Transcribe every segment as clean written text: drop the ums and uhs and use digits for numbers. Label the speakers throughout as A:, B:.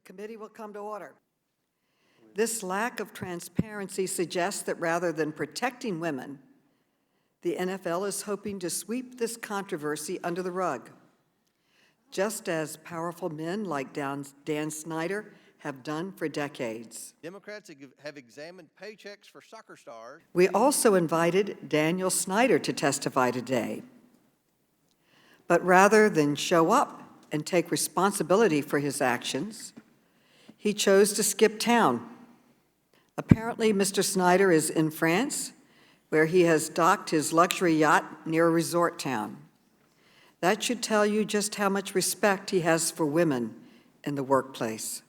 A: committee will come to order. This lack of transparency suggests that rather than protecting women, the NFL is hoping to sweep this controversy under the rug, just as powerful men like Dan Snyder have done for decades.
B: Democrats have examined paychecks for soccer stars.
A: We also invited Daniel Snyder to testify today. But rather than show up and take responsibility for his actions, he chose to skip town. Apparently, Mr. Snyder is in France, where he has docked his luxury yacht near a resort town. That should tell you just how much respect he has for women in the workplace.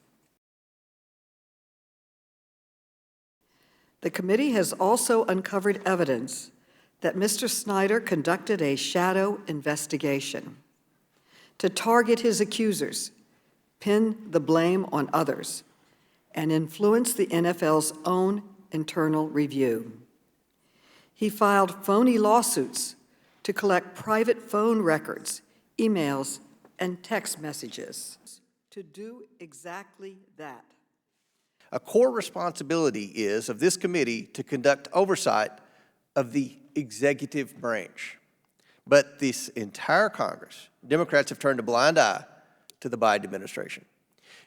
A: The committee has also uncovered evidence that Mr. Snyder conducted a shadow investigation to target his accusers, pin the blame on others, and influence the NFL's own internal review. He filed phony lawsuits to collect private phone records, emails, and text messages to do exactly that.
B: A core responsibility is of this committee to conduct oversight of the executive branch. But this entire Congress, Democrats have turned a blind eye to the Biden administration.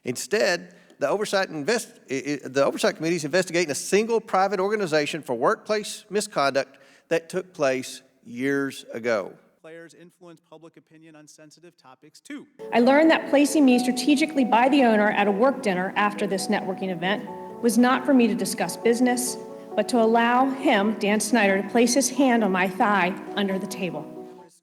B: Instead, the Oversight Committee is investigating a single private organization for workplace misconduct that took place years ago.
C: Players influence public opinion on sensitive topics too.
D: I learned that placing me strategically by the owner at a work dinner after this networking event was not for me to discuss business, but to allow him, Dan Snyder, to place his hand on my thigh under the table.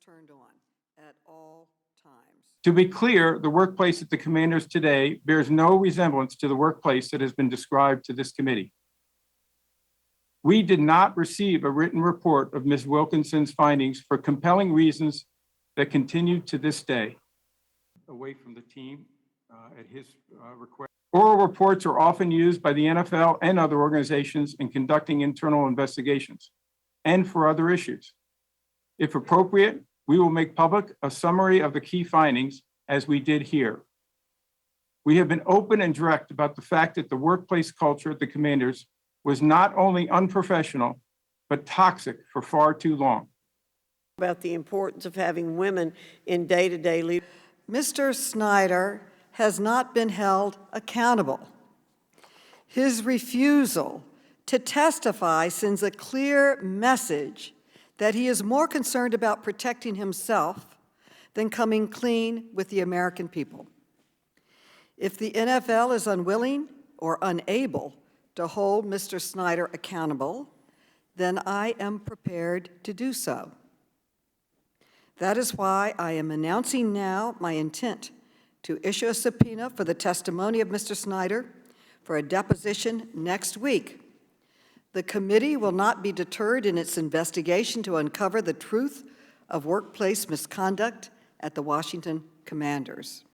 A: Turned on at all times.
E: To be clear, the workplace at the Commanders today bears no resemblance to the workplace that has been described to this committee. We did not receive a written report of Ms. Wilkinson's findings for compelling reasons that continue to this day. Away from the team at his request. Oral reports are often used by the NFL and other organizations in conducting internal investigations and for other issues. If appropriate, we will make public a summary of the key findings as we did here. We have been open and direct about the fact that the workplace culture at the Commanders was not only unprofessional, but toxic for far too long.
F: About the importance of having women in day-to-day leadership.
A: Mr. Snyder has not been held accountable. His refusal to testify sends a clear message that he is more concerned about protecting himself than coming clean with the American people. If the NFL is unwilling or unable to hold Mr. Snyder accountable, then I am prepared to do so. That is why I am announcing now my intent to issue a subpoena for the testimony of Mr. Snyder for a deposition next week. The committee will not be deterred in its investigation to uncover the truth of workplace misconduct at the Washington Commanders.